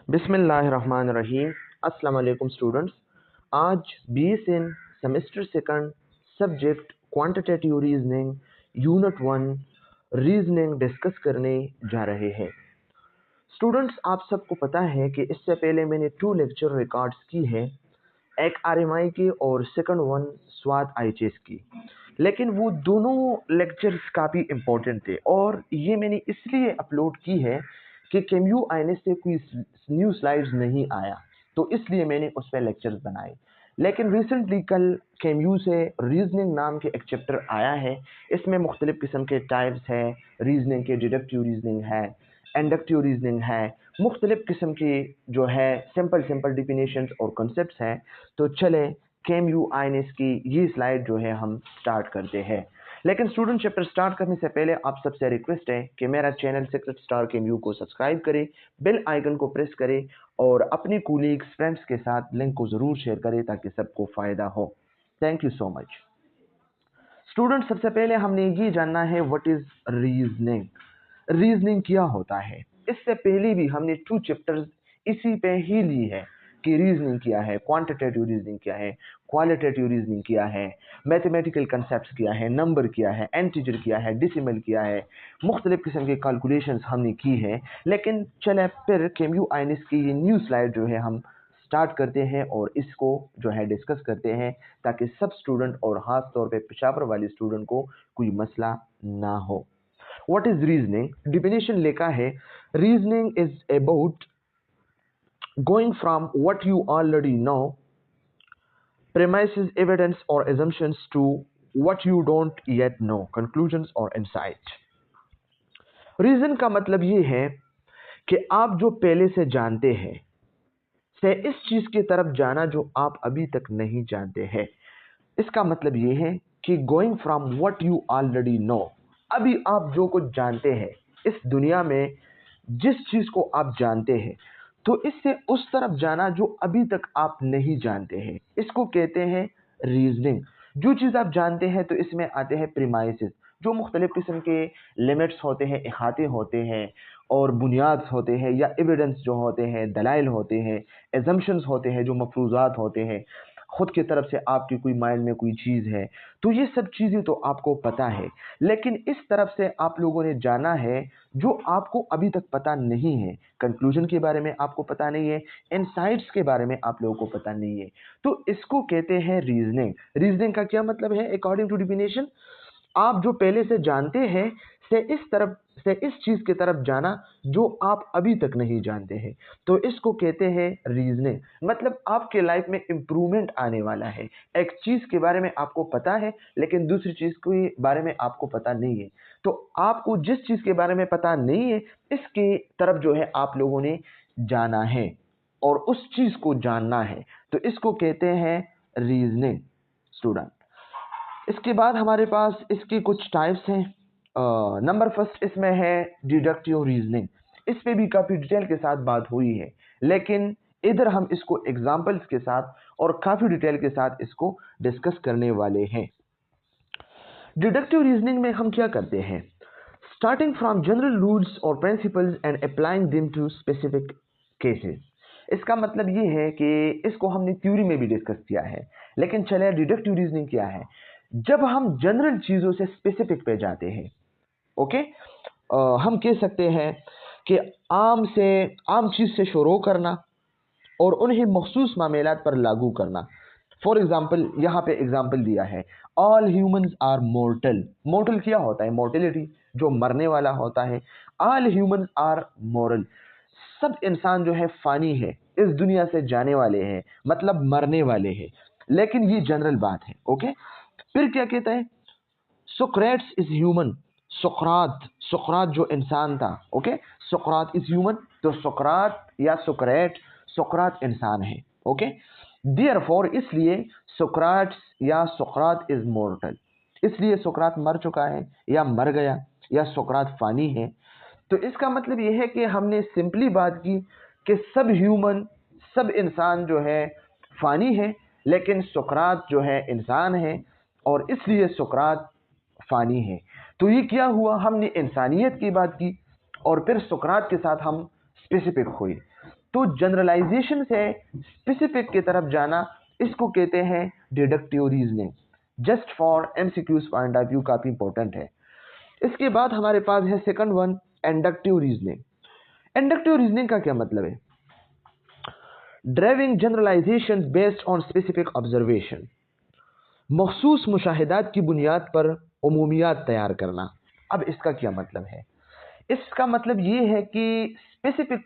बिस्मिल्लाहिर्रहमानिर्रहीम। अस्सलाम वालेकुम स्टूडेंट्स। आज BS in semester second subject quantitative reasoning unit 1 reasoning discuss करने जा रहे हैं। स्टूडेंट्स, आप सबको पता है कि इससे पहले मैंने 2 लेक्चर रिकॉर्ड्स की है, एक आरएमआई की और सेकंड वन स्वात आईएचएस की। लेकिन वो दोनों लेक्चर्स काफ़ी इम्पोर्टेंट थे और ये मैंने इसलिए अपलोड की है कि केम्यू आईएनएस से कोई न्यू स्लाइड्स नहीं आया, तो इसलिए मैंने उस पर लेक्चर्स बनाए। लेकिन रिसेंटली कल केम्यू से रीजनिंग नाम के एक चैप्टर आया है। इसमें मुख्तलिफ़ किस्म के टाइप्स हैं रीजनिंग के, डिडक्टिव रीजनिंग है, इंडक्टिव रीजनिंग है, मुख्तलिफ़ किस्म की जो है सिंपल डिफिनेशंस और कॉन्सेप्ट्स हैं। तो चलें केम्यू आईएनएस की ये स्लाइड जो है हम स्टार्ट करते हैं। लेकिन स्टूडेंट, चैप्टर स्टार्ट करने से पहले आप सबसे रिक्वेस्ट है कि मेरा चैनल सीक्रेट स्टार केम्यू को सब्सक्राइब करें, बेल आइकन को प्रेस करें और अपने कोलीग्स फ्रेंड्स के साथ लिंक को ज़रूर शेयर करें ताकि सबको फ़ायदा हो। Thank you so much. Student, सबसे पहले हमने ये जानना है व्हाट इज़ रीजनिंग। रीजनिंग क्या होता है। इससे पहले भी हमने 2 चैप्टर्स इसी पे ही ली है कि रीजनिंग क्या है, क्वांटिटेटिव रीजनिंग क्या है, क्वालिटेटिव रीजनिंग क्या है, मैथमेटिकल कंसेप्ट्स क्या है, नंबर क्या है, इंटीजर क्या है, डेसिमल क्या है, मुख्तलिफ किस्म के कैलकुलेशंस हमने की है। लेकिन चले फिर केम्यू आईएनएस की ये न्यू स्लाइड जो है हम स्टार्ट करते हैं और इसको जो है डिस्कस करते हैं ताकि सब स्टूडेंट और ख़ास तौर पे पेशावर वाले स्टूडेंट को कोई मसला ना हो। What is reasoning? Definition लिखा है, reasoning is about going from what you already know, premises, evidence or assumptions to what you don't yet know, conclusions or insight. Reason का मतलब ये है कि आप जो पहले से जानते हैं से इस चीज की तरफ जाना जो आप अभी तक नहीं जानते हैं। इसका मतलब ये है कि going from what you already know, अभी आप जो कुछ जानते हैं इस दुनिया में, जिस चीज को आप जानते हैं, तो इससे उस तरफ जाना जो अभी तक आप नहीं जानते हैं, इसको कहते हैं रीजनिंग। जो चीज आप जानते हैं तो इसमें आते हैं प्रीमाइसेस, जो मुख्तलिफ किस्म के लिमिट्स होते हैं, इहाते होते हैं और बुनियाद होते हैं, या एविडेंस जो होते हैं, दलाइल होते हैं, एजम्पशंस होते हैं, जो मफरूजात होते हैं, खुद की तरफ से आपकी कोई माइंड में कोई चीज़ है, तो ये सब चीज़ें तो आपको पता है। लेकिन इस तरफ से आप लोगों ने जाना है जो आपको अभी तक पता नहीं है। कंक्लूजन के बारे में आपको पता नहीं है, इनसाइट्स के बारे में आप लोगों को पता नहीं है, तो इसको कहते हैं रीजनिंग। रीजनिंग का क्या मतलब है? अकॉर्डिंग टू डिफिनेशन, आप जो पहले से जानते हैं से इस चीज की तरफ जाना जो आप अभी तक नहीं जानते हैं, तो इसको कहते हैं रीजनिंग। मतलब आपके लाइफ में इंप्रूवमेंट आने वाला है। एक चीज के बारे में आपको पता है लेकिन दूसरी चीज के बारे में आपको पता नहीं है, तो आपको जिस चीज के बारे में पता नहीं है इसकी तरफ जो है आप लोगों ने जाना है और उस चीज को जानना है, तो इसको कहते हैं रीजनिंग स्टूडेंट। इसके बाद हमारे पास इसकी कुछ टाइप्स हैं। नंबर फर्स्ट इसमें है डिडक्टिव रीजनिंग। इस पे भी काफ़ी डिटेल के साथ बात हुई है, लेकिन इधर हम इसको एग्जांपल्स के साथ और काफ़ी डिटेल के साथ इसको डिस्कस करने वाले हैं। डिडक्टिव रीजनिंग में हम क्या करते हैं? स्टार्टिंग फ्रॉम जनरल रूल्स और principles and applying them to specific cases. इसका मतलब ये है कि इसको हमने थ्योरी में भी डिस्कस किया है, लेकिन चले डिडक्टिव रीजनिंग क्या है? जब हम जनरल चीज़ों से स्पेसिफिक पे जाते हैं, ओके, हम कह सकते हैं कि आम चीज़ से शुरू करना और उन्हें मखसूस मामलात पर लागू करना। फॉर एग्जाम्पल, यहाँ पे एग्जाम्पल दिया है, all humans are mortal. Mortal क्या होता है? मोर्टेलिटी, जो मरने वाला होता है। ऑल ह्यूमंस आर मोरल, सब इंसान जो है फानी है, इस दुनिया से जाने वाले हैं, मतलब मरने वाले हैं। लेकिन ये जनरल बात है, ओके। फिर क्या कहता है? Socrates is human. सुकरात जो इंसान था, ओके, सुकरात इज ह्यूमन, तो सुकरात या सुकरात इंसान है, ओके। देयरफॉर, इसलिए सुकरात इज मोर्टल, इसलिए सुकरात मर चुका है या मर गया या सुकरात फानी है। तो इसका मतलब यह है कि हमने सिंपली बात की कि सब इंसान जो है फानी है, लेकिन सुकरात जो है इंसान है और इसलिए सुकरात फानी है। तो ये क्या हुआ? हमने इंसानियत की बात की और फिर सुकरात के साथ हम स्पेसिफिक हुए। तो जनरलाइजेशन से स्पेसिफिक की तरफ जाना, इसको कहते हैं deductive reasoning. Just for MCQs point of view काफी इंपॉर्टेंट है। इसके बाद हमारे पास है second one, inductive reasoning. Inductive reasoning का क्या मतलब है? Driving generalisation based on specific observation, मखसूस मुशाहिदात की बुनियाद पर उमूमियात तैयार करना। अब इसका क्या मतलब है? इसका मतलब ये है कि स्पेसिफिक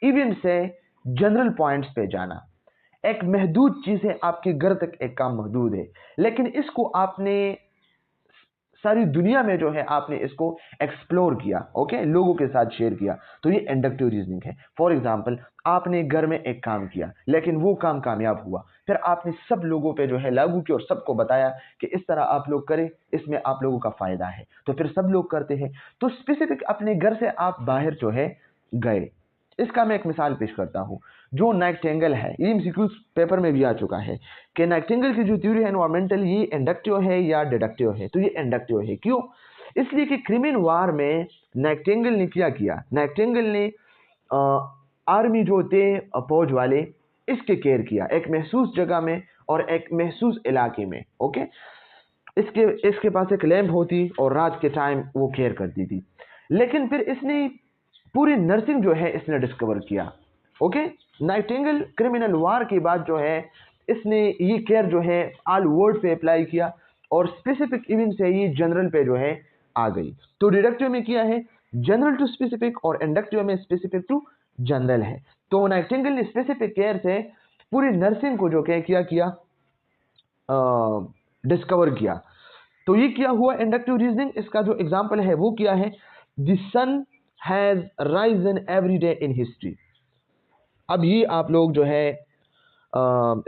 इवेंट से जनरल पॉइंट्स पे जाना। एक महदूद चीज है, आपके घर तक एक काम महदूद है, लेकिन इसको आपने सारी दुनिया में जो है आपने इसको एक्सप्लोर किया, ओके, लोगों के साथ शेयर किया, तो ये इंडक्टिव रीजनिंग है। फॉर एग्जांपल, आपने घर में एक काम किया, लेकिन वो काम कामयाब हुआ, फिर आपने सब लोगों पे जो है लागू किया और सबको बताया कि इस तरह आप लोग करें, इसमें आप लोगों का फायदा है, तो फिर सब लोग करते हैं। तो स्पेसिफिक अपने घर से आप बाहर जो है गए। इसका मैं एक मिसाल पेश करता हूँ। जो नाइटिंगेल है, ये एमसीक्यू पेपर में भी आ चुका है कि नाइटिंगेल की जो थ्योरी है एनवायरमेंटल, ये इंडक्टिव है या डिडक्टिव है? तो ये इंडक्टिव है। क्यों? इसलिए कि क्रिमिन वार में नाइटिंगेल ने क्या किया? नाइटिंगेल ने आर्मी जो थे फौज वाले, इसके केयर किया एक महसूस जगह में और एक महसूस इलाके में, ओके। इसके पास एक लैंप होती और रात के टाइम वो केयर करती थी। लेकिन फिर इसने पूरी नर्सिंग जो है इसने डिस्कवर किया, ओके। नाइटिंगेल क्रिमिनल वार के बाद जो है इसने ये केयर जो है ऑल वर्ल्ड पे अप्लाई किया और स्पेसिफिक इवेंट से ये जनरल पे जो है आ गई। तो डिडक्टिव में किया है जनरल टू स्पेसिफिक और इंडक्टिव में स्पेसिफिक टू जनरल है। तो नाइटिंगेल ने स्पेसिफिक केयर से पूरी नर्सिंग को जो किया डिस्कवर किया। तो ये क्या हुआ इंडक्टिव रीजनिंग। इसका जो एग्जांपल है वो क्या है? The sun has risen every day in history. अब ये आप लोग जो है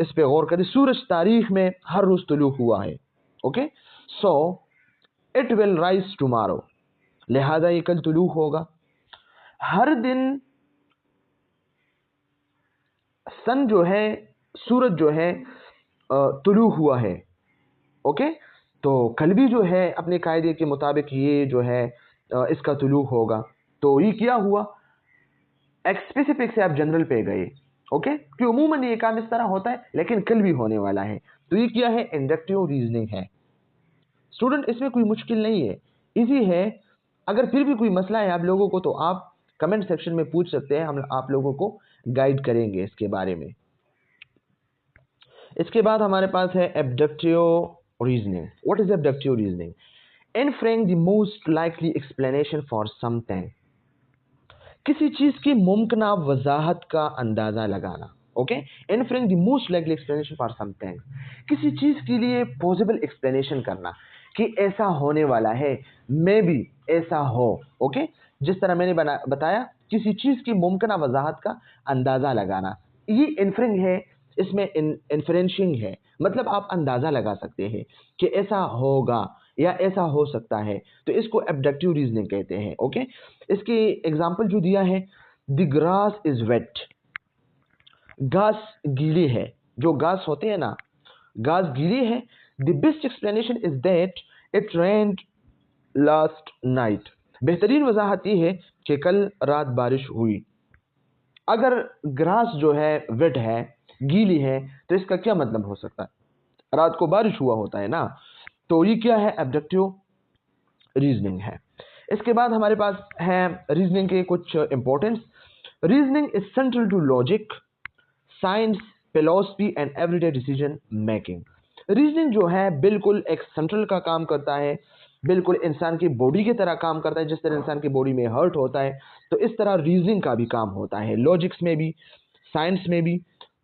इस पे गौर करें। सूरज तारीख में हर रोज तुलू हुआ है, okay. So it will rise tomorrow, लिहाजा ये कल तुलू होगा। हर दिन सन जो है, सूरज जो है तुलू हुआ है, ओके। तो कल भी जो है अपने कायदे के मुताबिक ये जो है इसका तुलू होगा। तो ये क्या हुआ? एक स्पेसिफिक से आप जनरल पे गए, ओके, कि उमूमन ये काम इस तरह होता है लेकिन कल भी होने वाला है। तो ये क्या है? इंडक्टिव रीजनिंग है। स्टूडेंट, इसमें कोई मुश्किल नहीं है, इजी है। अगर फिर भी कोई मसला है आप लोगों को तो आप कमेंट सेक्शन में पूछ सकते हैं, हम आप लोगों को गाइड करेंगे इसके बारे में। इसके बाद हमारे पास है abductive reasoning. What is abductive reasoning? Inferring the most likely explanation for something, किसी चीज की मुमकिना वजाहत का अंदाजा लगाना, okay. Inferring the most likely explanation for something, किसी चीज के लिए पॉसिबल एक्सप्लेनेशन करना कि ऐसा होने वाला है, मे बी ऐसा हो, ओके। जिस तरह मैंने बताया, किसी चीज की मुमकिना वजाहत का अंदाजा लगाना, ये इनफरेंग है, इसमें इन्फ्रेंशिंग है, मतलब आप अंदाजा लगा सकते हैं कि ऐसा होगा या ऐसा हो सकता है। तो इसको एब्डक्टिव रीजनिंग कहते हैं, ओके। इसके एग्जांपल जो दिया है, द ग्रास इज वेट, घास गीली है। जो घास होते हैं ना, घास गीली है। The best explanation is that it rained last night, बेहतरीन वजाहत ये है कि कल रात बारिश हुई। अगर ग्रास जो है वेट है, गीली है, तो इसका क्या मतलब हो सकता है? रात को बारिश हुआ होता है ना। तो ये क्या है? एब्डक्टिव रीजनिंग है। इसके बाद हमारे पास है रीजनिंग के कुछ importance. Reasoning is central to logic, science, philosophy and everyday decision making. Reasoning जो है बिल्कुल एक सेंट्रल का काम करता है, बिल्कुल इंसान की बॉडी की तरह काम करता है। जिस तरह इंसान की बॉडी में हर्ट होता है, तो इस तरह रीजनिंग का भी काम होता है, लॉजिक्स में भी, साइंस में भी,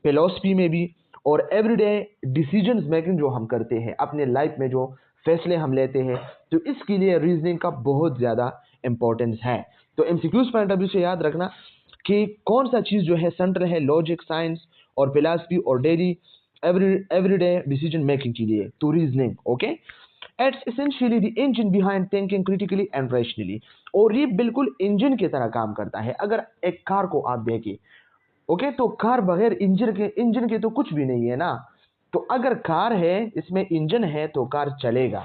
फिलॉसफी में भी, और एवरीडे डिसीजन मेकिंग जो हम करते हैं अपने लाइफ में, जो फैसले हम लेते हैं, तो इसके लिए रीजनिंग का बहुत ज़्यादा इंपॉर्टेंस है। तो एमसीक्यूज पॉइंट ऑफ व्यू से याद रखना कि कौन सा चीज़ जो है सेंट्रल है लॉजिक, साइंस और फिलॉसफी और डेली एवरीडे डिसीजन मेकिंग के लिए, तो reasoning, okay. It's essentially the engine behind thinking critically and rationally, और ये बिल्कुल इंजन की तरह काम करता है। अगर एक कार को आप देखें, ओके, तो कार बगैर इंजन के तो कुछ भी नहीं है ना। तो अगर कार है, इसमें इंजन है, तो कार चलेगा,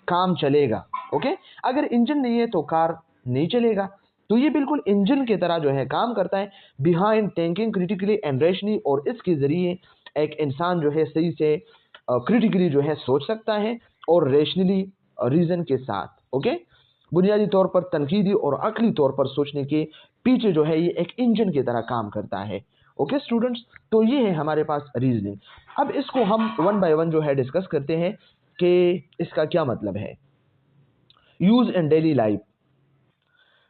काम चलेगा, ओके। अगर इंजन नहीं है तो कार नहीं चलेगा। तो ये बिल्कुल इंजन की तरह जो है काम करता है, behind thinking critically and rationally, और इसके ज़रिए एक इंसान जो है सही से क्रिटिकली जो है सोच सकता है और रैशनली रीज़न के साथ। ओके, बुनियादी तौर पर तनकीदी और अकली तौर पर सोचने के पीछे जो है ये एक इंजन की तरह काम करता है। ओके स्टूडेंट्स, तो ये है हमारे पास रीजनिंग। अब इसको हम वन बाय वन जो है डिस्कस करते हैं कि इसका क्या मतलब है। Use in daily life,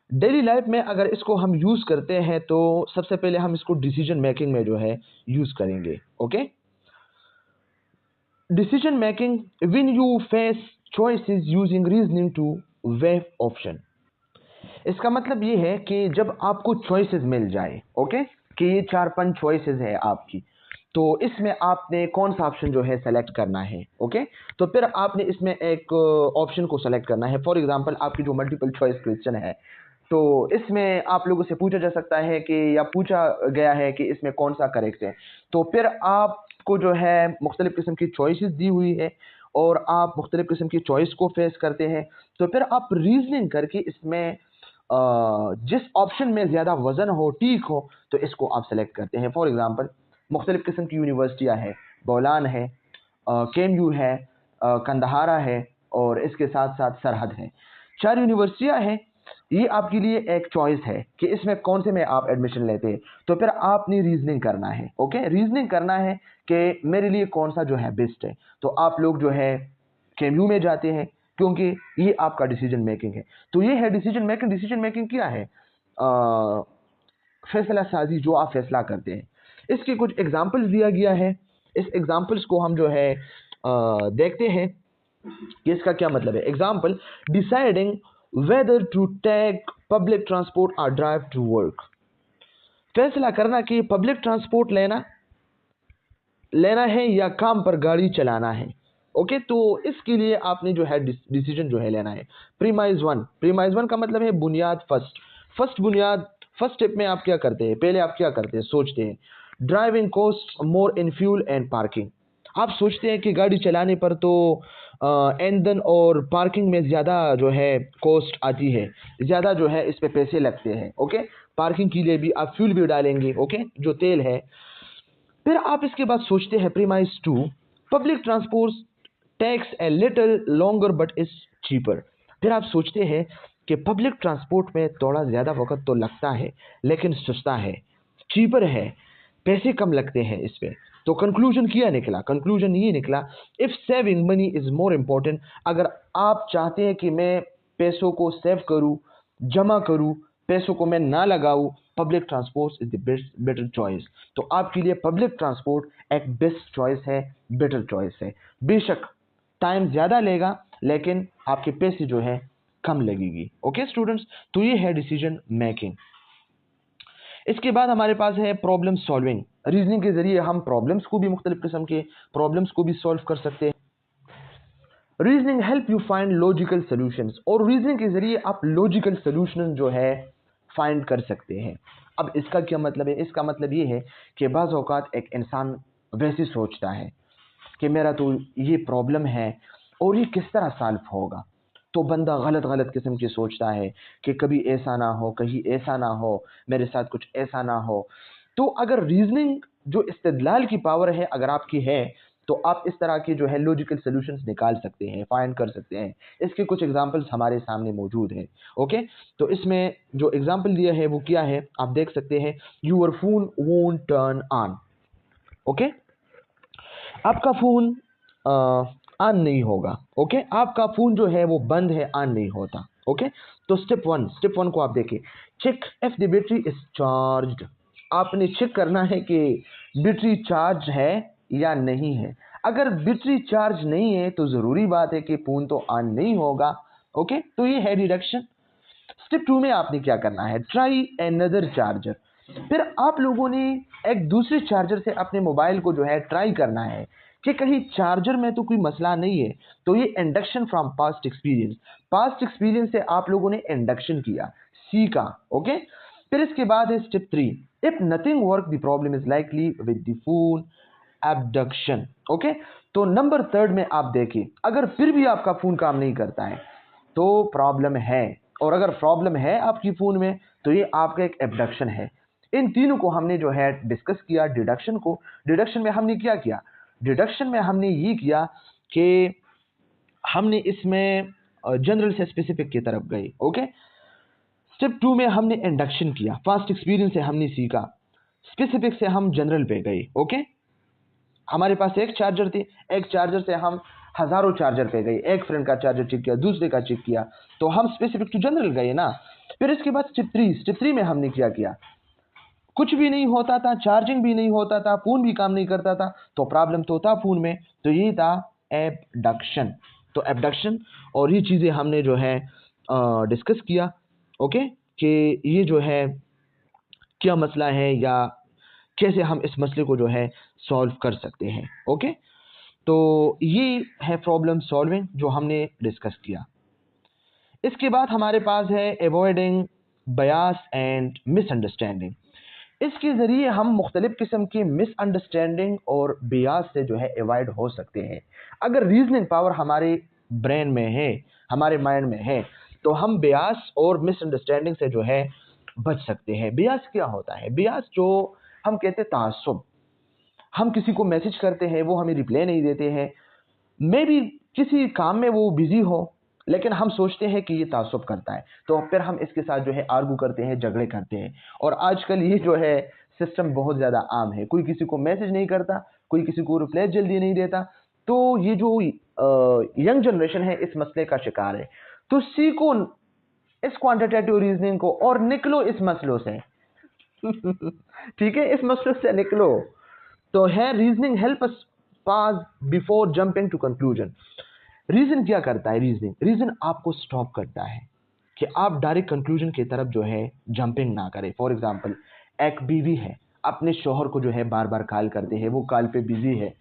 daily life में अगर इसको हम यूज करते हैं तो सबसे पहले हम इसको डिसीजन मेकिंग में जो है यूज करेंगे। Okay, decision making when you face choices using reasoning to weigh option. इसका मतलब ये है कि जब आपको चॉइसेस मिल जाए, ओके, कि ये 4-5 चॉइसेस है आपकी, तो इसमें आपने कौन सा ऑप्शन जो है सेलेक्ट करना है। ओके, तो फिर आपने इसमें एक ऑप्शन को सेलेक्ट करना है। फॉर एग्जांपल आपकी जो मल्टीपल चॉइस क्वेश्चन है, तो इसमें आप लोगों से पूछा जा सकता है कि, या पूछा गया है कि इसमें कौन सा करेक्ट है, तो फिर आपको जो है मुख्तलिफ किस्म की चॉइसेस दी हुई है और आप मुख्तलिफ किस्म की चॉइस को फेस करते हैं, तो फिर आप रीजनिंग करके इसमें जिस ऑप्शन में ज़्यादा वजन हो, ठीक हो, तो इसको आप सेलेक्ट करते हैं। फॉर एग्जांपल मुख्तलिफ किस्म की यूनिवर्सिटियाँ हैं, बोलान है, केएमयू है, कंदहारा है, और इसके साथ साथ सरहद है। 4 यूनिवर्सिटियाँ हैं, ये आपके लिए एक चॉइस है कि इसमें कौन से में आप एडमिशन लेते हैं। तो फिर आपने रीजनिंग करना है। ओके, रीजनिंग करना है कि मेरे लिए कौन सा जो है बेस्ट है। तो आप लोग जो है केएमयू में जाते हैं क्योंकि ये आपका डिसीजन मेकिंग है। तो ये है डिसीजन मेकिंग। डिसीजन मेकिंग क्या है? फैसला साजी, जो आप फैसला करते हैं। इसके कुछ एग्जाम्पल्स दिया गया है। इस एग्जाम्पल्स को हम जो है देखते हैं कि इसका क्या मतलब है। Example, deciding whether to take public transport और ड्राइव टू वर्क। फैसला करना कि पब्लिक ट्रांसपोर्ट लेना है या काम पर गाड़ी चलाना है। ओके, तो इसके लिए आपने जो है डिसीजन जो है लेना है। प्रीमाइज वन का मतलब है बुनियाद, फर्स्ट स्टेप में आप क्या करते हैं, पहले आप क्या करते हैं, सोचते हैं। Driving cost more in fuel and parking. आप सोचते हैं कि गाड़ी चलाने पर तो ईंधन और पार्किंग में ज़्यादा जो है कॉस्ट आती है, ज़्यादा जो है इस पे पैसे लगते हैं। ओके, पार्किंग के लिए भी आप फ्यूल भी डालेंगे, ओके, जो तेल है। फिर आप इसके बाद सोचते हैं premise 2, public transport takes a little longer but is cheaper. फिर आप सोचते हैं कि पब्लिक ट्रांसपोर्ट में थोड़ा ज़्यादा वक्त तो लगता है लेकिन सस्ता है, चीपर है, पैसे कम लगते हैं इस पे। तो कंक्लूजन क्या निकला? कंक्लूजन ये निकला, if saving money is more important. अगर आप चाहते हैं कि मैं पैसों को सेव करूं, जमा करूं, पैसों को मैं ना लगाऊं, public transport is the best better choice. तो आपके लिए पब्लिक ट्रांसपोर्ट एक बेस्ट चॉइस है, बेटर चॉइस है। बेशक टाइम ज़्यादा लेगा लेकिन आपके पैसे जो है कम लगेगी। ओके स्टूडेंट्स, तो ये है डिसीजन मेकिंग। इसके बाद हमारे पास है प्रॉब्लम सॉल्विंग। रीजनिंग के जरिए हम प्रॉब्लम्स को भी, मुख्तलिफ किस्म के प्रॉब्लम्स को भी सॉल्व कर सकते हैं। Reasoning help you find logical solutions, और रीजनिंग के जरिए आप लॉजिकल सॉल्यूशन जो है फाइंड कर सकते हैं। अब इसका क्या मतलब है? इसका मतलब ये है कि बाज़ औक़ात एक इंसान वैसे सोचता है कि मेरा तो ये प्रॉब्लम है और ये किस तरह सॉल्व होगा, तो बंदा गलत गलत किस्म की सोचता है कि कभी ऐसा ना हो, कहीं ऐसा ना हो, मेरे साथ कुछ ऐसा ना हो। तो अगर रीजनिंग जो इस्तेदलाल की पावर है अगर आपकी है, तो आप इस तरह के जो है लॉजिकल सॉल्यूशंस निकाल सकते हैं, फाइंड कर सकते हैं। इसके कुछ एग्जांपल्स हमारे सामने मौजूद हैं। ओके, तो इसमें जो एग्जांपल दिया है वो क्या है, आप देख सकते हैं। Your phone won't turn on. Okay, आपका फ़ोन ऑन नहीं होगा। ओके, आपका फ़ोन जो है वो बंद है, ऑन नहीं होता। ओके, तो स्टेप वन को आप देखिए, check if the battery is charged. आपने चेक करना है कि बैटरी चार्ज है या नहीं है। अगर बैटरी चार्ज नहीं है तो ज़रूरी बात है कि फ़ोन तो ऑन नहीं होगा। ओके, तो ये है डिडक्शन। स्टेप 2 में आपने क्या करना है, ट्राई अनदर चार्जर। फिर आप लोगों ने एक दूसरे चार्जर से अपने मोबाइल को जो है ट्राई करना है कि कहीं चार्जर में तो कोई मसला नहीं है। तो ये इंडक्शन फ्रॉम पास्ट एक्सपीरियंस से आप लोगों ने इंडक्शन किया, सीखा। ओके, फिर इसके बाद है step 3, if nothing work the problem is likely with the phone abduction. Okay, तो नंबर 3 में आप देखिए, अगर फिर भी आपका फोन काम नहीं करता है तो प्रॉब्लम है। और अगर प्रॉब्लम है आपकी फ़ोन में तो ये आपका एक एबडक्शन है। इन तीनों को हमने जो है डिस्कस किया। डिडक्शन को, डिडक्शन में हमने क्या किया? डिडक्शन में हमने ये किया कि हमने इसमें जनरल से स्पेसिफिक की तरफ गए। ओके। स्टेप 2 में हमने इंडक्शन किया, पास्ट एक्सपीरियंस से हमने सीखा, स्पेसिफिक से हम जनरल पे गए। ओके। हमारे पास एक चार्जर थी, एक चार्जर से हम हजारों चार्जर पे गए, एक फ्रेंड का चार्जर चेक किया, दूसरे का चेक किया, तो हम स्पेसिफिक टू जनरल गए ना। फिर इसके बाद स्टेप 3 में हमने क्या किया? कुछ भी नहीं होता था, चार्जिंग भी नहीं होता था, फोन भी काम नहीं करता था, तो प्रॉब्लम तो था फोन में, तो ये था एबडक्शन। तो एबडक्शन और ये चीज़ें हमने जो है डिस्कस किया। ओके, कि ये जो है क्या मसला है या कैसे हम इस मसले को जो है सॉल्व कर सकते हैं। ओके, तो ये है प्रॉब्लम सॉल्विंग जो हमने डिस्कस किया। इसके बाद हमारे पास है अवॉइडिंग बयास एंड मिसअंडरस्टैंडिंग। इसके ज़रिए हम मुख्तलिफ़ किस्म की मिसअंडरस्टैंडिंग और बियास से जो है अवॉइड हो सकते हैं। अगर रीजनिंग पावर हमारे ब्रेन में है, हमारे माइंड में है, तो हम बियास और मिसअंडरस्टैंडिंग से जो है बच सकते हैं। बियास क्या होता है? बियास जो हम कहते हैं तासुब। हम किसी को मैसेज करते हैं, वो हमें रिप्लाई नहीं देते हैं, मे बी किसी काम में वो बिजी हो, लेकिन हम सोचते हैं कि ये तासुब करता है, तो फिर हम इसके साथ जो है आर्गू करते हैं, झगड़े करते हैं। और आजकल ये जो है सिस्टम बहुत ज़्यादा आम है, कोई किसी को मैसेज नहीं करता, कोई किसी को रिप्लाई जल्दी नहीं देता। तो ये जो यंग जनरेशन है इस मसले का शिकार है। तो सीखो इस क्वांटिटेटिव रीजनिंग को और निकलो इस मसलों से। ठीक है, इस मसलों से निकलो। तो है reasoning helps us pause before jumping to conclusion. Reason क्या करता है? रीजन आपको स्टॉप करता है कि आप डायरेक्ट कंक्लूजन की तरफ जो है जंपिंग ना करें। फॉर एग्जांपल, एक बीवी है, अपने शोहर को जो है बार बार कॉल करते हैं, वो कॉल पे बिजी है,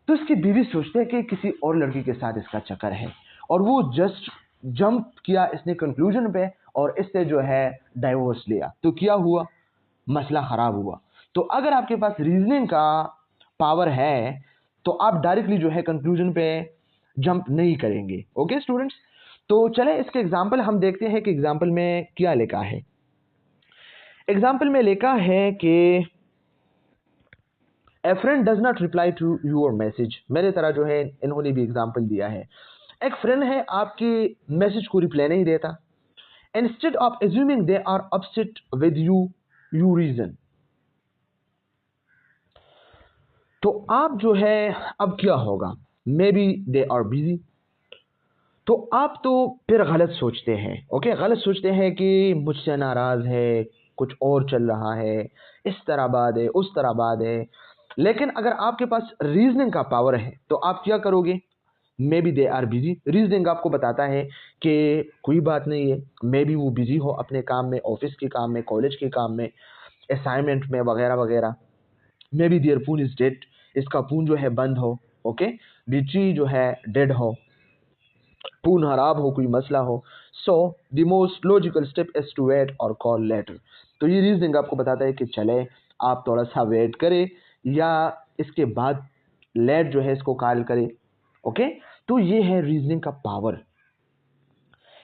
तो इसकी बीवी सोचते है कि किसी और लड़की के साथ इसका चक्कर है, और वो जस्ट जंप किया इसने कंक्लूजन पे और इससे जो है डाइवोर्स लिया। तो क्या हुआ? मसला खराब हुआ। तो अगर आपके पास रीजनिंग का पावर है तो आप डायरेक्टली जो है कंक्लूजन पे जंप नहीं करेंगे। ओके स्टूडेंट्स, तो चले इसके एग्जांपल हम देखते हैं कि एग्जांपल में क्या लिखा है। एग्जांपल में लिखा है कि a friend does not reply to your message. मेरे तरह जो है इन्होंने भी एग्जांपल दिया है। एक फ्रेंड है, आपके मैसेज को रिप्लाई नहीं देता। Instead of assuming they are upset with you, you reason. तो आप जो है अब क्या होगा? Maybe they are busy. तो आप तो फिर गलत सोचते हैं। ओके, गलत सोचते हैं कि मुझसे नाराज है, कुछ और चल रहा है, इस तरह बात है, उस तरह बात है। लेकिन अगर आपके पास रीजनिंग का पावर है तो आप क्या करोगे? Maybe they are busy. Reasoning आपको बताता है कि कोई बात नहीं है, मे बी वो बिजी हो अपने काम में, ऑफिस के काम में, कॉलेज के काम में, असाइनमेंट में, वगैरह वगैरह। May be their phone is dead, इसका फोन जो है बंद हो। ओके, बैटरी जो है डेड हो, फोन खराब हो, कोई मसला हो। So the most logical step is to wait और कॉल लेटर। तो ये रीजनिंग आपको बताता है कि चले आप थोड़ा सा वेट करें या इसके बाद लेट जो है इसको कॉल करें। ओके, तो ये है रीजनिंग का पावर।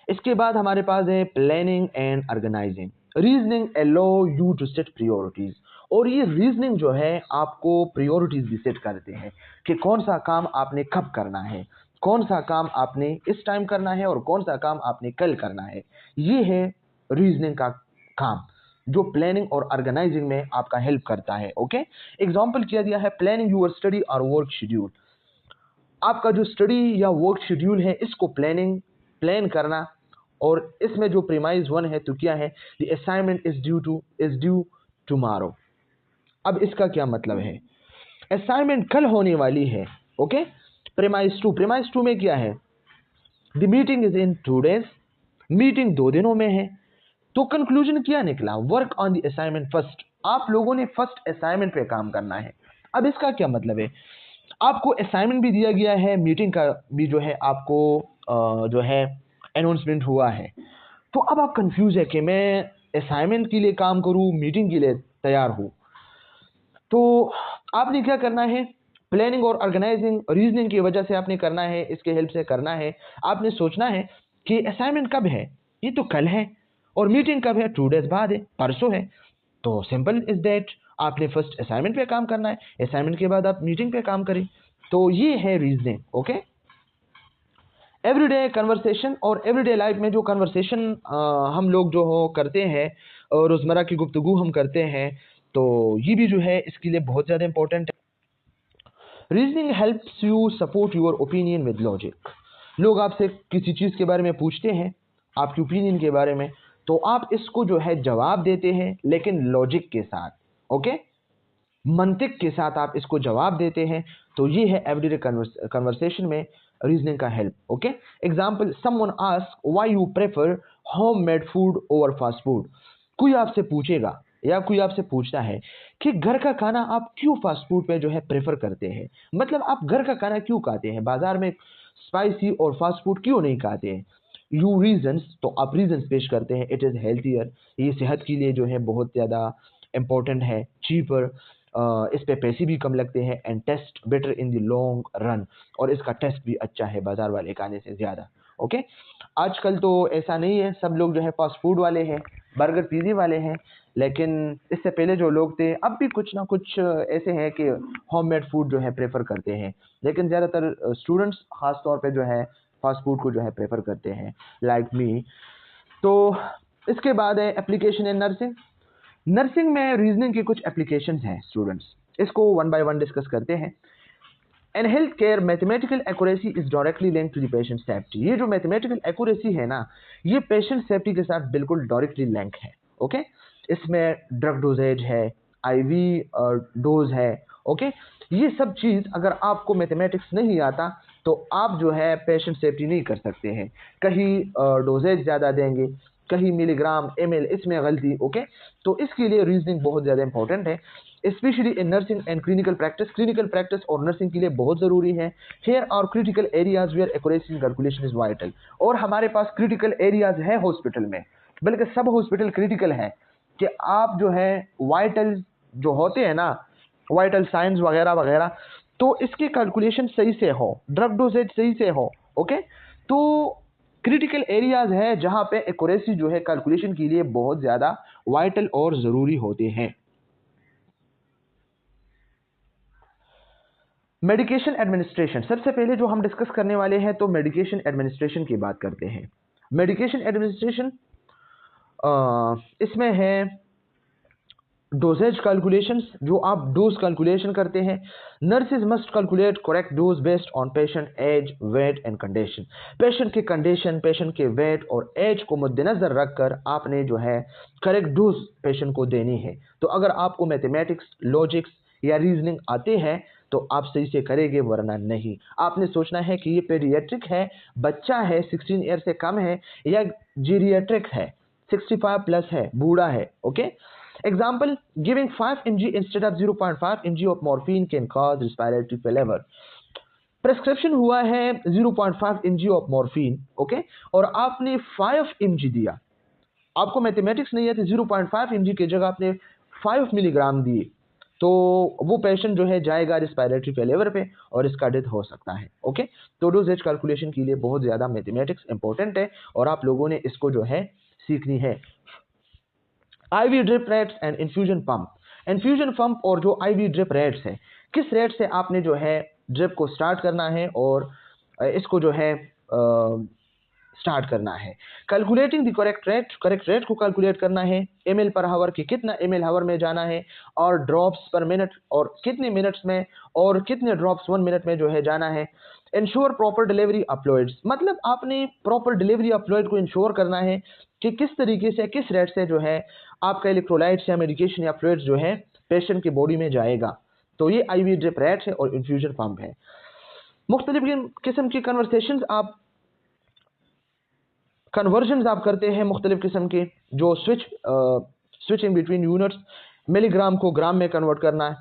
इसके बाद हमारे पास है planning and organising. Reasoning allows you to set priorities. और ये रीजनिंग जो है आपको प्रायोरिटीज भी सेट करते हैं कि कौन सा काम आपने कब करना है, कौन सा काम आपने इस टाइम करना है और कौन सा काम आपने कल करना है। ये है रीजनिंग का काम जो प्लानिंग और ऑर्गेनाइजिंग में आपका हेल्प करता है। ओके, एग्जाम्पल किया दिया है प्लानिंग यूर स्टडी और वर्क शेड्यूल। आपका जो स्टडी या वर्क शेड्यूल है इसको प्लान करना। और इसमें जो प्रीमाइज 1 है तो क्या है? The assignment is due tomorrow. अब इसका क्या मतलब है? असाइनमेंट कल होने वाली है। ओके, प्रीमाइज 2 में क्या है? The meeting is in 2 days. Meeting 2 दिनों में है। तो कंक्लूजन क्या निकला? Work on the assignment first. आप लोगों ने फर्स्ट असाइनमेंट पे काम करना है। अब इसका क्या मतलब है? आपको असाइनमेंट भी दिया गया है, मीटिंग का भी जो है आपको जो है अनाउंसमेंट हुआ है। तो अब आप कंफ्यूज है कि मैं असाइनमेंट के लिए काम करूं, मीटिंग के लिए तैयार हूं। तो आपने क्या करना है? प्लानिंग और ऑर्गेनाइजिंग रीजनिंग की वजह से आपने करना है, इसके हेल्प से करना है। आपने सोचना है कि असाइनमेंट कब है, ये तो कल है, और मीटिंग कब है? 2 डेज बाद है, परसों है। तो सिंपल इज दैट, आपने फर्स्ट असाइनमेंट पे काम करना है, असाइनमेंट के बाद आप मीटिंग पे काम करें। तो ये है रीजनिंग। ओके, एवरीडे कन्वर्सेशन और एवरीडे लाइफ में जो कन्वर्सेशन हम लोग जो हो करते हैं और रोजमर्रा की गुफ्तगू हम करते हैं, तो ये भी जो है इसके लिए बहुत ज़्यादा इंपॉर्टेंट है। Reasoning helps you support your opinion with logic. लोग आपसे किसी चीज़ के बारे में पूछते हैं, आपकी ओपिनियन के बारे में, तो आप इसको जो है जवाब देते हैं, लेकिन लॉजिक के साथ। ओके, मंतिक के साथ आप इसको जवाब देते हैं। तो ये है एवरीडे कन्वर्सेशन में रीजनिंग का help. Okay, example, someone ask why you prefer homemade food over fast food. कोई आपसे पूछेगा या कोई आपसे पूछता है कि घर का खाना आप क्यों फास्ट फूड पे जो है प्रेफर करते हैं, मतलब आप घर का खाना क्यों खाते हैं, बाजार में स्पाइसी और फास्ट फूड क्यों नहीं खाते हैं। यू रीजंस, तो आप रीजंस पेश करते हैं। इट इज़ हेल्थियर, ये सेहत के लिए जो है बहुत ज़्यादा इंपॉर्टेंट है। चीपर, इस पे पैसे भी कम लगते हैं। And taste better in the long run, और इसका टेस्ट भी अच्छा है बाजार वाले खाने से ज़्यादा। ओके, आजकल तो ऐसा नहीं है, सब लोग जो है फास्ट फूड वाले हैं, बर्गर पिज़्ज़े वाले हैं, लेकिन इससे पहले जो लोग थे, अब भी कुछ ना कुछ ऐसे हैं कि होममेड फूड जो है प्रेफर करते हैं, लेकिन ज़्यादातर स्टूडेंट्स खास तौर पे जो है फास्ट फूड को जो है प्रेफर करते हैं, लाइक मी। तो इसके बाद है एप्लीकेशन इन नर्सिंग। नर्सिंग में रीजनिंग की कुछ एप्लीकेशंस हैं स्टूडेंट्स, इसको वन बाय वन डिस्कस करते हैं। And health care mathematical accuracy is directly link to the patient safety. ये जो मैथमेटिकल एक्यूरेसी है ना, ये पेशेंट सेफ्टी के साथ बिल्कुल डायरेक्टली लिंक है। ओके, इसमें ड्रग डोजेज है, आईवी डोज है। ओके, ये सब चीज़ अगर आपको मैथमेटिक्स नहीं आता तो आप जो है पेशेंट सेफ्टी नहीं कर सकते हैं। कहीं डोजेज ज़्यादा देंगे, कहीं मिलीग्राम एमएल, इसमें गलती। ओके, तो इसके लिए रीजनिंग बहुत ज़्यादा इंपॉर्टेंट है, especially in nursing and clinical practice. Clinical practice और नर्सिंग के लिए बहुत ज़रूरी है। Here are critical areas where accuracy in calculation is vital. और हमारे पास क्रिटिकल एरियाज है हॉस्पिटल में, बल्कि सब हॉस्पिटल क्रिटिकल है कि आप जो है वाइटल जो होते हैं ना, वाइटल साइंस वगैरह वगैरह, तो इसके कैलकुलेशन सही से हो, ड्रग डोजेज सही से हो। ओके, तो क्रिटिकल एरियाज है जहां पे एक्यूरेसी जो है कैलकुलेशन के लिए बहुत ज़्यादा वाइटल और ज़रूरी होते हैं। मेडिकेशन एडमिनिस्ट्रेशन, सबसे पहले जो हम डिस्कस करने वाले हैं तो मेडिकेशन एडमिनिस्ट्रेशन की बात करते हैं। मेडिकेशन एडमिनिस्ट्रेशन इसमें है डोजेज कैलकुलेशंस, जो आप डोज कैलकुलेशन करते हैं। Nurses must calculate correct dose based on patient age, weight and condition. Patient की कंडीशन, पेशेंट के वेट और एज को मद्देनजर रखकर आपने जो है करेक्ट डोज पेशेंट को देनी है। तो अगर आपको मैथमेटिक्स, लॉजिक्स या रीजनिंग आते हैं तो आप सही से करेंगे, वरना नहीं। आपने सोचना है कि ये पेडियाट्रिक है, बच्चा है, 16 ईयर से कम है, या जीरियाट्रिक है, 65 प्लस है, बूढ़ा है। Okay, example, giving 5 mg instead of 0.5 mg of morphine can cause respiratory failure. Prescription हुआ है 0.5 mg ऑफ मॉर्फिन। ओके, और आपने 5 mg दिया, आपको मैथमेटिक्स नहीं है तो 0.5 mg की जगह आपने 5 मिलीग्राम दिए, तो वो पेशेंट जो है जाएगा रिस्पायरेटरी फेलियर पे और इसका डेथ हो सकता है। ओके, तो डोजेज कैलकुलेशन के लिए बहुत ज़्यादा मैथमेटिक्स इंपॉर्टेंट है और आप लोगों ने इसको जो है सीखनी है। IV drip rates and infusion pump. Infusion pump और जो आईवी ड्रिप रेट्स है, किस रेट से आपने जो है ड्रिप को स्टार्ट करना है और इसको जो है स्टार्ट करना है। कैलकुलेटिंग द करेक्ट रेट को कैलकुलेट करना है। एमएल पर हावर की कितना एमएल हावर में जाना है, और ड्रॉप्स पर मिनट और कितने मिनट्स में, और कितने ड्रॉप्स 1 मिनट में जो है जाना है। इंश्योर प्रॉपर डिलीवरी अपलोड्स, मतलब आपने प्रॉपर डिलीवरी अपलोड को इंश्योर करना है कि किस तरीके से, किस रेट से जो है आपका इलेक्ट्रोलाइट्स या मेडिकेशन या फ्लूइड्स जो है पेशेंट की बॉडी में जाएगा। तो ये आईवी ड्रिप रेट है और इन्फ्यूजन पंप है। मुख्तलिफ किस्म की कन्वर्जन आप करते हैं, मुख्तलिफ किस्म के जो स्विचिंग बिटवीन यूनिट्स, मिलीग्राम को ग्राम में कन्वर्ट करना है,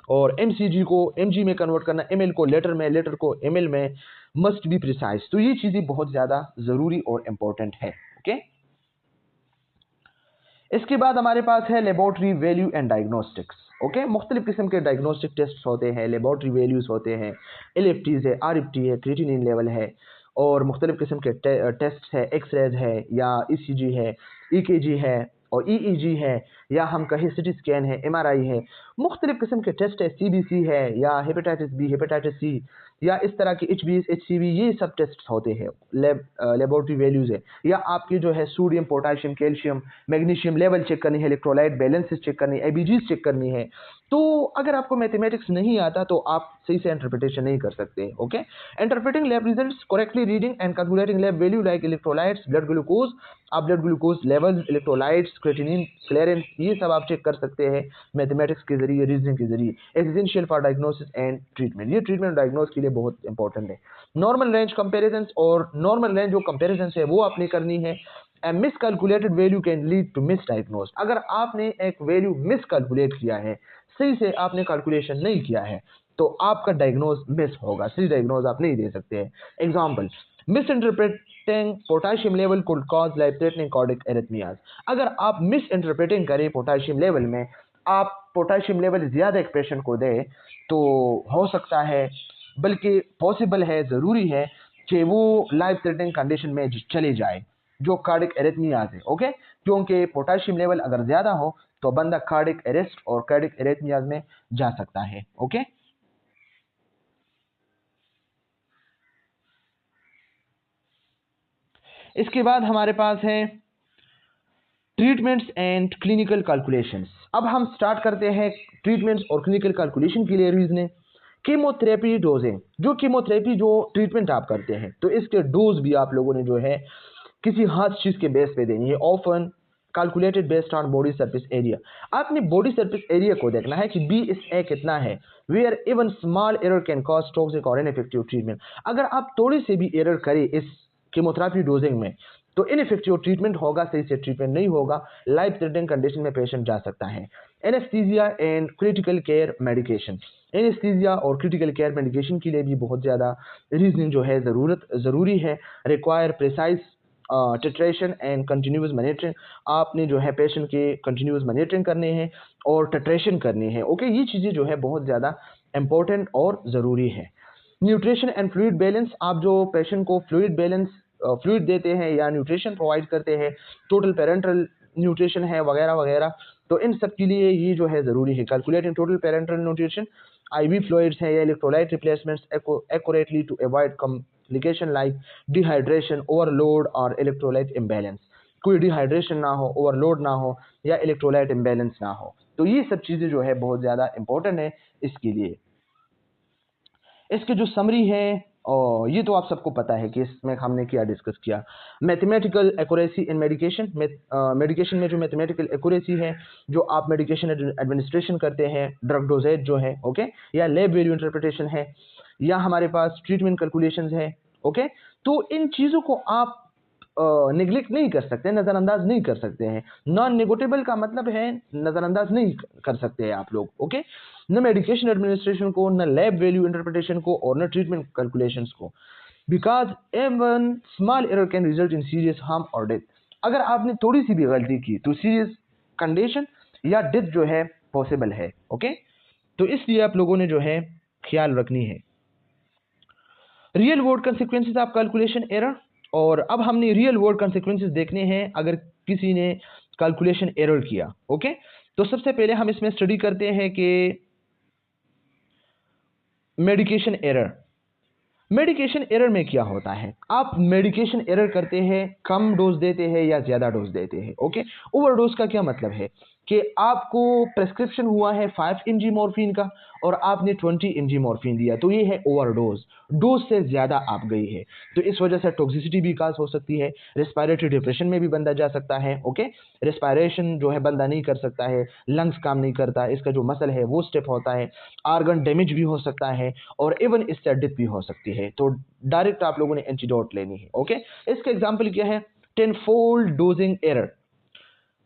और एमसीजी को एमजी में कन्वर्ट करना, एमएल को लीटर में, लीटर को एमएल में, मस्ट बी प्रिसाइज। तो ये चीज़ें बहुत ज़्यादा ज़रूरी और इम्पोर्टेंट है। ओके, इसके बाद हमारे पास है laboratory value and diagnostics. Okay, मुख्तलिफ किस्म के डायग्नोस्टिक टेस्ट होते हैं, लेबोरेटरी वैल्यूज होते हैं, एलएफटीज है, आरएफटी है, क्रिएटिनिन लेवल है, और मुख्तलिफ़ किस्म के टेस्ट है, एक्सरेज है या ECG है, EKG है और EEG है, या हम कहें सिटी स्कैन है, MRI है, मुख्तलिफ़ किस्म के टेस्ट है, CBC है या हेपेटाइटिस बी, हेपेटाइटिस सी या इस तरह के HBs, HCV, ये सब टेस्ट होते हैं, लेबोरेटरी वैल्यूज़ है, या आपकी जो है sodium, potassium, calcium, magnesium level check करनी है, इलेक्ट्रोलाइट बैलेंसेस चेक करनी है, ABGs चेक करनी है। तो अगर आपको मैथमेटिक्स नहीं आता तो आप सही से इंटरप्रिटेशन नहीं कर सकते। Okay, interpreting lab results, correctly reading and calculating lab value like electrolytes, blood glucose, आप blood glucose level, electrolytes, creatinine, clearance, ये सब आप चेक कर सकते हैं मैथमेटिक्स के जरिए, रीजनिंग के जरिए। Essential for diagnosis and treatment, ये ट्रीटमेंट और डायग्नोस के लिए बहुत इंपॉर्टेंट है। नॉर्मल रेंज कंपेरिजन, और नॉर्मल रेंज जो कंपेरिजन है वो आपने करनी है। A miscalculated value can lead to misdiagnosed, अगर आपने एक वैल्यू मिसकैलकुलेट किया है, सही से आपने कैलकुलेशन नहीं किया है, तो आपका डायग्नोज मिस होगा, सही डायग्नोज आप नहीं दे सकते हैं। Example, miss interpreting potassium level could cause life threatening cardiac arrhythmias, अगर आप मिस इंटरप्रेटिंग करें पोटाशियम लेवल में, आप पोटाशियम लेवल ज़्यादा एक पेशेंट को दें, तो हो सकता है, बल्कि पॉसिबल है, ज़रूरी है कि वो लाइफ थ्रेटनिंग कंडीशन में चले जाए, जो कार्डियक एरिथमियाज है। ओके, क्योंकि पोटाशियम लेवल अगर ज़्यादा हो तो बंदा कार्डियक अरेस्ट और कार्डियक एरिथमियाज में जा सकता है। ओके, इसके बाद हमारे पास है ट्रीटमेंट्स एंड क्लिनिकल कैलकुलेशंस। अब हम स्टार्ट करते हैं ट्रीटमेंट्स और क्लिनिकल कैलकुलेशन के लिए रीजनिंग। कीमोथेरेपी डोजें, जो कीमोथेरेपी जो ट्रीटमेंट आप करते हैं, तो इसके डोज भी आप लोगों ने जो है किसी हाथ चीज के बेस पे देनी है। Often calculated based on body surface area, आपने बॉडी सरफेस एरिया को देखना है कि B/A कितना है। Where even small error can cause toxic और इनइफेक्टिव ट्रीटमेंट, अगर आप थोड़ी से भी एरर करें इस कीमोथेरेपी डोजिंग में, तो इनइफेक्टिव ट्रीटमेंट होगा, सही से ट्रीटमेंट नहीं होगा, लाइफ थ्रेटनिंग कंडीशन में पेशेंट जा सकता है। Anaesthesia and critical care medication, anaesthesia और क्रिटिकल केयर मेडिकेशन के लिए भी बहुत ज़्यादा रीजनिंग जो है ज़रूरी है। Require precise titration and continuous monitoring, आपने जो है पेशेंट के कंटिन्यूस मॉनिटरिंग करने हैं और टिट्रेशन करनी है। ओके, ये चीज़ें जो है बहुत ज़्यादा इंपॉर्टेंट और ज़रूरी है। न्यूट्रिशन एंड फ्लूइड बैलेंस, आप जो पेशेंट को फ्लूइड देते हैं या न्यूट्रिशन प्रोवाइड करते हैं, टोटल पेरेंटल न्यूट्रिशन है वगैरह वगैरह, तो इन सब के लिए ये जो है ज़रूरी है। Calculating total parenteral nutrition, IV fluids है या electrolyte replacements accurately to avoid complication like dehydration, overload और इलेक्ट्रोलाइट इम्बैलेंस, कोई डिहाइड्रेशन ना हो, ओवरलोड ना हो या इलेक्ट्रोलाइट इम्बैलेंस ना हो, तो ये सब चीज़ें जो है बहुत ज़्यादा इंपॉर्टेंट है इसके लिए। इसके जो समरी है, और ये तो आप सबको पता है कि इसमें हमने क्या डिस्कस किया। Mathematical accuracy in medication, medication में जो मैथमेटिकल एक्यूरेसी है, जो आप मेडिकेशन एडमिनिस्ट्रेशन करते हैं, ड्रग डोजेज जो है, ओके, या लैब वैल्यू इंटरप्रिटेशन है, या हमारे पास ट्रीटमेंट कैलकुलेशंस है। ओके, तो इन चीज़ों को आप निगलेक्ट नहीं कर सकते, नज़रअंदाज नहीं कर सकते हैं। नॉन नेगोटिबल का मतलब है नज़रअंदाज नहीं कर सकते हैं आप लोग। ओके, न मेडिकेशन एडमिनिस्ट्रेशन को, न लैब वैल्यू इंटरप्रिटेशन को, और न ट्रीटमेंट कैलकुलेशंस को, because even small error can result in serious harm और डेथ, अगर आपने थोड़ी सी भी गलती की तो सीरियस कंडीशन या डेथ जो है पॉसिबल है। ओके, तो इसलिए आप लोगों ने जो है ख्याल रखनी है। Real world consequences of calculation error, और अब हमने रियल वर्ल्ड कंसिक्वेंसेस देखने हैं अगर किसी ने कैलकुलेशन एरर किया। ओके, तो सबसे पहले हम इसमें स्टडी करते हैं कि मेडिकेशन एरर। मेडिकेशन एरर में क्या होता है, आप मेडिकेशन एरर करते हैं, कम डोज देते हैं या ज़्यादा डोज देते हैं। ओके, ओवरडोज का क्या मतलब है कि आपको प्रेस्क्रिप्शन हुआ है 5 mg मॉर्फिन का और आपने 20 mg मॉर्फिन दिया, तो ये है ओवरडोज, डोज से ज़्यादा आप गई है, तो इस वजह से टॉक्सिसिटी भी काज हो सकती है, रेस्पिरेटरी डिप्रेशन में भी बंदा जा सकता है। ओके, रेस्पिरेशन जो है बंदा नहीं कर सकता है, लंग्स काम नहीं करता, इसका जो मसल है वो स्टेप होता है, आर्गन डैमेज भी हो सकता है और इवन इससे डेथ भी हो सकती है, तो डायरेक्ट आप लोगों ने एंटीडोट लेनी है। ओके, इसका एग्जांपल क्या है, 10-fold डोजिंग एरर,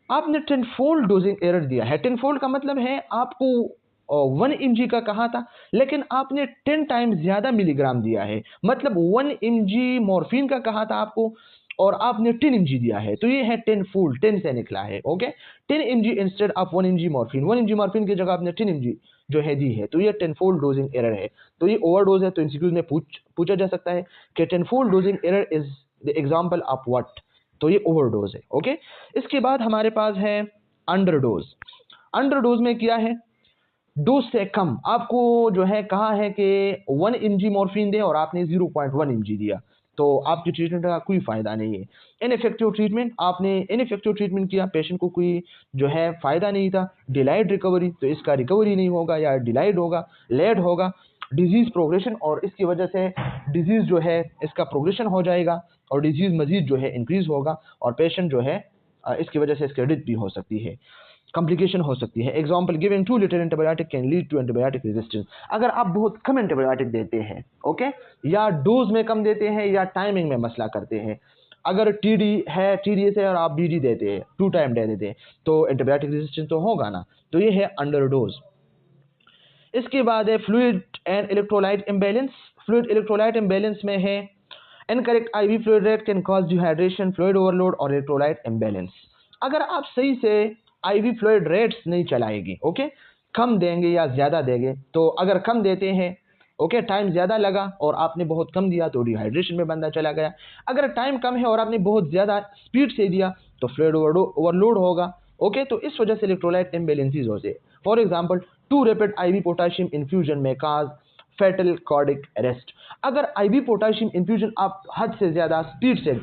आपने 10-fold डोजिंग एरर दिया है। 10-fold का मतलब है आपको 1 mg का कहा था, लेकिन आपने 10 टाइम्स ज्यादा मिलीग्राम दिया है, मतलब 1 mg मॉर्फिन का कहा था आपको और आपने 10 mg दिया है, तो ये है 10-fold, 10 से निकला है। Okay, 10 mg instead of 1 mg morphine, 1 mg morphine की जगह आपने 10 mg जो है दी है, तो ये टेनफोल्ड डोजिंग एरर है। तो ये ओवरडोज है, तो इंस्टीट्यूट में पूछा जा सकता है कि tenfold dosing error is the example of what, तो ये ओवरडोज है। ओके, इसके बाद हमारे पास है अंडरडोज। अंडरडोज में क्या है, डोज से कम, आपको जो है कहा है कि 1 mg मॉर्फिन दे और आपने 0.1 mg दिया, तो आपकी ट्रीटमेंट का कोई फायदा नहीं है। इनइफेक्टिव ट्रीटमेंट, आपने इनइफेक्टिव ट्रीटमेंट किया, पेशेंट को कोई जो है फायदा नहीं था। डिलाइड रिकवरी, तो इसका रिकवरी नहीं होगा या डिलाइड होगा, लेट होगा। डिजीज प्रोग्रेशन, और इसकी वजह से डिजीज जो है इसका प्रोग्रेशन हो जाएगा और डिजीज मजीद जो है इंक्रीज होगा और पेशेंट जो है इसकी वजह से इसकी डेथ भी हो सकती है, कॉम्प्लिकेशन हो सकती है। Example, giving too little antibiotic can lead to antibiotic resistance. अगर आप बहुत कम एंटीबायोटिक देते हैं, ओके, या डोज में कम देते हैं या टाइमिंग में मसला करते हैं, अगर टीडी है, टीडीएस है और आप बीडी देते हैं, 2 टाइम दे देते हैं, तो एंटीबायोटिक रेजिस्टेंस तो होगा ना, तो ये है अंडर डोज। इसके बाद है fluid and electrolyte imbalance. Fluid electrolyte imbalance में है incorrect IV fluid rate can cause dehydration, fluid overload और इलेक्ट्रोलाइट इम्बैलेंस। अगर आप सही से आईवी फ्लूइड रेट्स नहीं चलाएगी, ओके, कम देंगे या ज़्यादा देंगे, तो अगर कम देते हैं, ओके, टाइम ज़्यादा लगा और आपने बहुत कम दिया तो डिहाइड्रेशन में बंदा चला गया। अगर टाइम कम है और आपने बहुत ज़्यादा स्पीड से दिया तो फ्लूइड ओवरलोड होगा, ओके, तो इस वजह से इलेक्ट्रोलाइट इम्बैलेंसेस होते हैं। For example, too rapid IV potassium infusion may cause fatal cardiac arrest. अगर आईवी पोटेशियम इन्फ्यूजन आप हद से ज़्यादा स्पीड से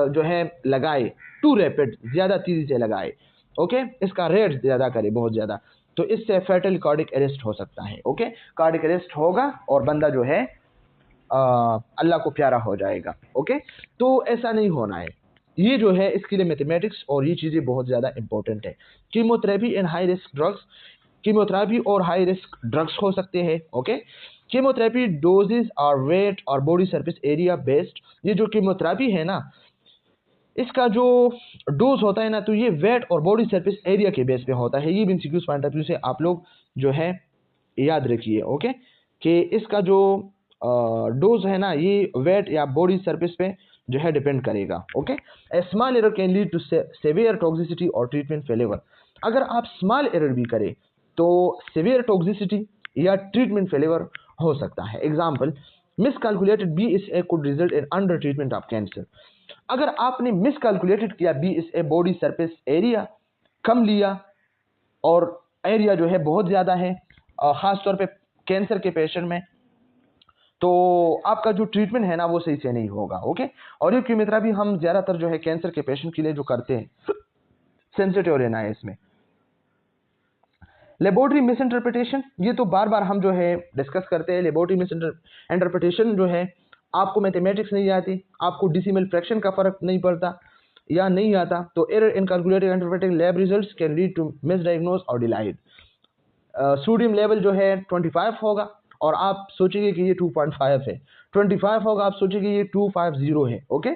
जो है लगाए, टू रैपिड, ज़्यादा तेज़ी से लगाए, ओके, इसका रेट ज़्यादा करे, बहुत ज़्यादा, तो इससे फैटल कार्डिक अरेस्ट हो सकता है। ओके, कार्डिक अरेस्ट होगा और बंदा जो है अल्लाह को प्यारा हो जाएगा। ओके, तो ऐसा नहीं होना है। ये जो है इसके लिए मैथमेटिक्स और ये चीज़ें बहुत ज़्यादा इंपॉर्टेंट है। Chemotherapy and high risk drugs, chemotherapy और हाई रिस्क ड्रग्स हो सकते हैं। ओके, कीमोथेरेपी डोजेज और वेट और बॉडी सरफेस एरिया बेस्ड। ये जो कीमोथेरेपी है ना, इसका जो डोज होता है ना, तो ये वेट और बॉडी सरफेस एरिया के बेस पे होता है। ये भी एमसीक्यूज पॉइंट ऑफ व्यू से आप लोग जो है याद रखिए, ओके, कि इसका जो डोज है ना, ये वेट या बॉडी सरफेस पे जो है डिपेंड करेगा। Okay, a small error can lead to severe toxicity और ट्रीटमेंट फेलियर। अगर आप स्मॉल एरर भी करें तो सेवियर टॉक्सिसिटी या ट्रीटमेंट फेलियर हो सकता है। Example, miscalculated BSA could result in under treatment of cancer. अगर आपने मिसकैलकुलेटेड किया, BSA बॉडी सरफेस एरिया कम लिया और एरिया जो है बहुत ज़्यादा है, ख़ास तौर पे कैंसर के पेशेंट में, तो आपका जो ट्रीटमेंट है ना वो सही से नहीं होगा। ओके, और ये कीमोथेरेपी हम ज़्यादातर जो है कैंसर के पेशेंट के लिए जो करते हैं, सेंसिटिव रहना है इसमें। लेबोरेटरी मिस इंटरप्रिटेशन, ये तो बार बार हम जो है डिस्कस करते हैं। लेबोरेटरी मिस इंटरप्रिटेशन जो है, आपको मैथमेटिक्स नहीं आती, आपको डेसिमल फ्रैक्शन का फर्क नहीं पड़ता या नहीं आता, तो error in calculating interpreting lab results can lead to misdiagnose और डिलाइड। सोडियम लेवल जो है 25 होगा और आप सोचेंगे कि ये 2.5 है, 25 होगा, आप सोचेंगे ये 250 है। ओके,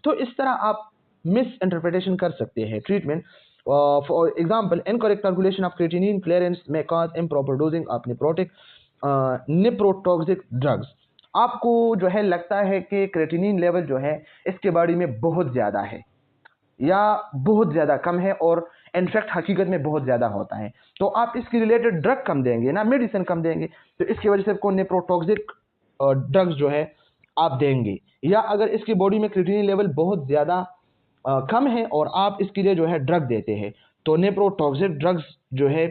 तो इस तरह आप मिस इंटरप्रिटेशन कर सकते हैं। Treatment, for example, incorrect calculation of creatinine clearance में cause improper dosing of nephrotic nephrotoxic drugs. आपको जो है लगता है कि क्रेटिनिन लेवल जो है इसके बॉडी में बहुत ज़्यादा है या बहुत ज़्यादा कम है, और इनफैक्ट हकीकत में बहुत ज़्यादा होता है, तो आप इसके रिलेटेड ड्रग कम देंगे ना, मेडिसिन कम देंगे, तो इसकी वजह से आपको नेप्रोटॉक्सिक ड्रग्स जो है आप देंगे। या अगर इसकी बॉडी में क्रिएटिनिन लेवल बहुत ज़्यादा कम है और आप इसके लिए जो है ड्रग देते हैं, तो नेप्रोटॉक्सिक ड्रग्स जो है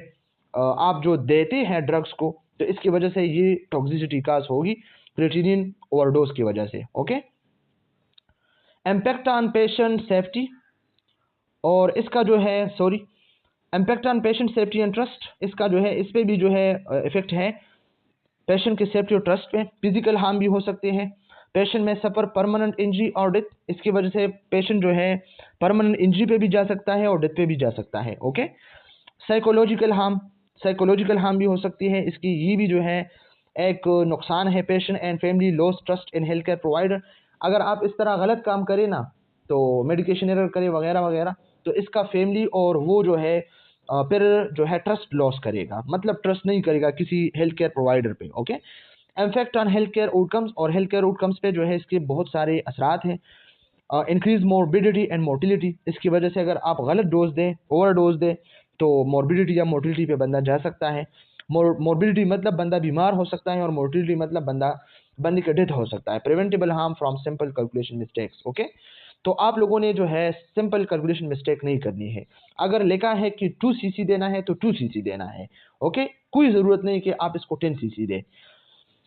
आप जो देते हैं ड्रग्स को, तो इसकी वजह से ये टॉक्सिसिटी काज होगी क्रिएटिनिन ओवरडोज की वजह से। Okay, impact on patient safety, और इसका जो है impact on patient safety and trust, इसका जो है इस पर भी जो है इफेक्ट है पेशेंट की सेफ्टी और ट्रस्ट पे। फिजिकल हार्म भी हो सकते हैं, पेशेंट में सफर परमानेंट इंजरी और डेथ, इसकी वजह से पेशेंट जो है परमानेंट इंजरी पे भी जा सकता है और डेथ पे भी जा सकता है। ओके, साइकोलॉजिकल हार्म भी हो सकती है इसकी, ये भी जो है एक नुकसान है। Patient and family loss trust in health care provider, अगर आप इस तरह गलत काम करें ना, तो मेडिकेशन एरर करें वगैरह वगैरह, तो इसका फैमिली और वो जो है फिर जो है ट्रस्ट लॉस करेगा, मतलब ट्रस्ट नहीं करेगा किसी हेल्थ केयर प्रोवाइडर पे। Okay, impact on health care outcomes, और हेल्थ केयर आउटकम्स पे जो है इसके बहुत सारे असरात हैं। इंक्रीज मोर्बिडिटी एंड मोर्टिलिटी, इसकी वजह से अगर आप गलत डोज दें, ओवर डोज दें, तो मोर्बिडिटी या मोर्टिलिटी पे बंदा जा सकता है। मोर्बिडिटी मतलब बंदा बीमार हो सकता है, और मोर्टिलिटी मतलब बंदे का डेथ हो सकता है। Preventable harm from simple calculation mistakes. Okay, तो आप लोगों ने जो है सिंपल कैलकुलेशन मिस्टेक नहीं करनी है। अगर लिखा है कि 2 सीसी देना है तो 2 सीसी देना है। ओके, कोई ज़रूरत नहीं कि आप इसको 10 सीसी दें।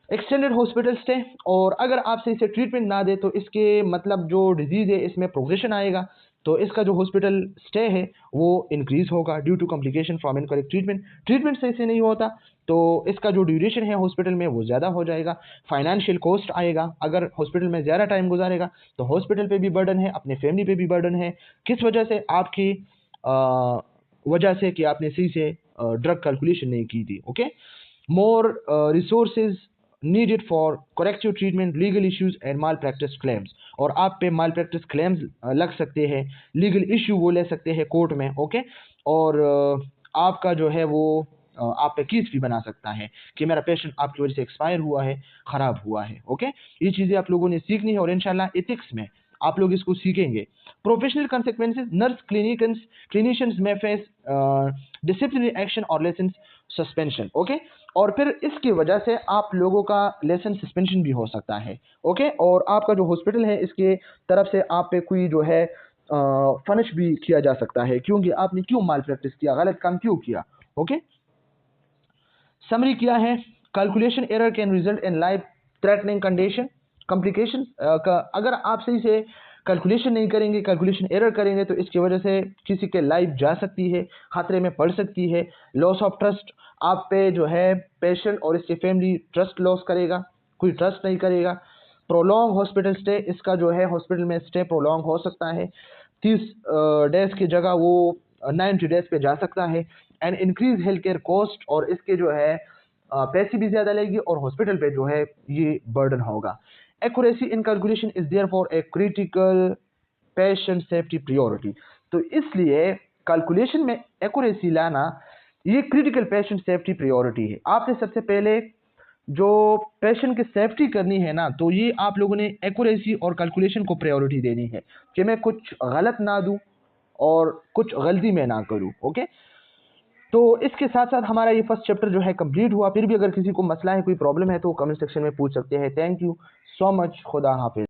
एक्सटेंडेड हॉस्पिटल स्टे, और अगर आप सही से ट्रीटमेंट ना दे तो इसके मतलब जो डिजीज़ है इसमें प्रोग्रेशन आएगा, तो इसका जो हॉस्पिटल स्टे है वो इंक्रीज होगा due to complication from incorrect treatment सही से नहीं होता तो इसका जो ड्यूरेशन है हॉस्पिटल में वो ज़्यादा हो जाएगा। फाइनेंशियल कॉस्ट आएगा, अगर हॉस्पिटल में ज़्यादा टाइम गुजारेगा तो हॉस्पिटल पे भी बर्डन है, अपने फैमिली पे भी बर्डन है। किस वजह से? आपकी वजह से कि आपने सही से ड्रग कैलकुलेशन नहीं की थी। Okay, more resources needed for corrective treatment, legal issues and malpractice claims, और आप पे malpractice claims लग सकते हैं, legal issue वो ले सकते हैं कोर्ट में। ओके, और आपका जो है वो आप पे केस भी बना सकता है कि मेरा पेशेंट आपकी वजह से एक्सपायर हुआ है, ख़राब हुआ है। ओके, ये चीज़ें आप लोगों ने सीखनी है और इंशाल्लाह एथिक्स में आप लोग इसको सीखेंगे। प्रोफेशनल कंसिक्वेंसेज, नर्स क्लिनिशियंस में फेस डिसिप्लिनरी एक्शन और लाइसेंस सस्पेंशन। ओके, और फिर इसकी वजह से आप लोगों का लाइसेंस सस्पेंशन भी हो सकता है। ओके, और आपका जो हॉस्पिटल है इसके तरफ से आप पे कोई जो है फनिश भी किया जा सकता है, क्योंकि आपने क्यों माल प्रैक्टिस किया, गलत काम क्यों किया। ओके, समरी किया है, calculation error can result in life threatening condition complication. अगर आप सही से कैलकुलेशन नहीं करेंगे, कैलकुलेशन एरर करेंगे तो इसकी वजह से किसी के लाइफ जा सकती है, खतरे में पड़ सकती है। लॉस ऑफ ट्रस्ट, आप पे जो है पेशेंट और इसकी फैमिली ट्रस्ट लॉस करेगा, कोई ट्रस्ट नहीं करेगा। प्रोलॉन्ग हॉस्पिटल स्टे, इसका जो है हॉस्पिटल में स्टे प्रोलॉन्ग हो सकता है, 30 डेज की जगह वो 90 डेज पे जा सकता है। And increase health care cost, और इसके जो है पैसे भी ज़्यादा लगेगी और हॉस्पिटल पे जो है ये बर्डन होगा। Accuracy in calculation is there for a critical patient safety priority, तो इसलिए कैलकुलेशन में एक्यूरेसी लाना ये क्रिटिकल पेशेंट सेफ्टी प्रियोरिटी है। आपने सबसे पहले जो पेशेंट की सेफ्टी करनी है ना, तो ये आप लोगों ने एक्यूरेसी और कैलकुलेशन को प्रायोरिटी देनी है कि मैं कुछ गलत ना दूं और कुछ गलती में ना करूं। ओके, तो इसके साथ साथ हमारा ये फर्स्ट चैप्टर जो है कंप्लीट हुआ। फिर भी अगर किसी को मसला है, कोई प्रॉब्लम है तो कमेंट सेक्शन में पूछ सकते हैं। थैंक यू सो मच, खुदा हाफिज।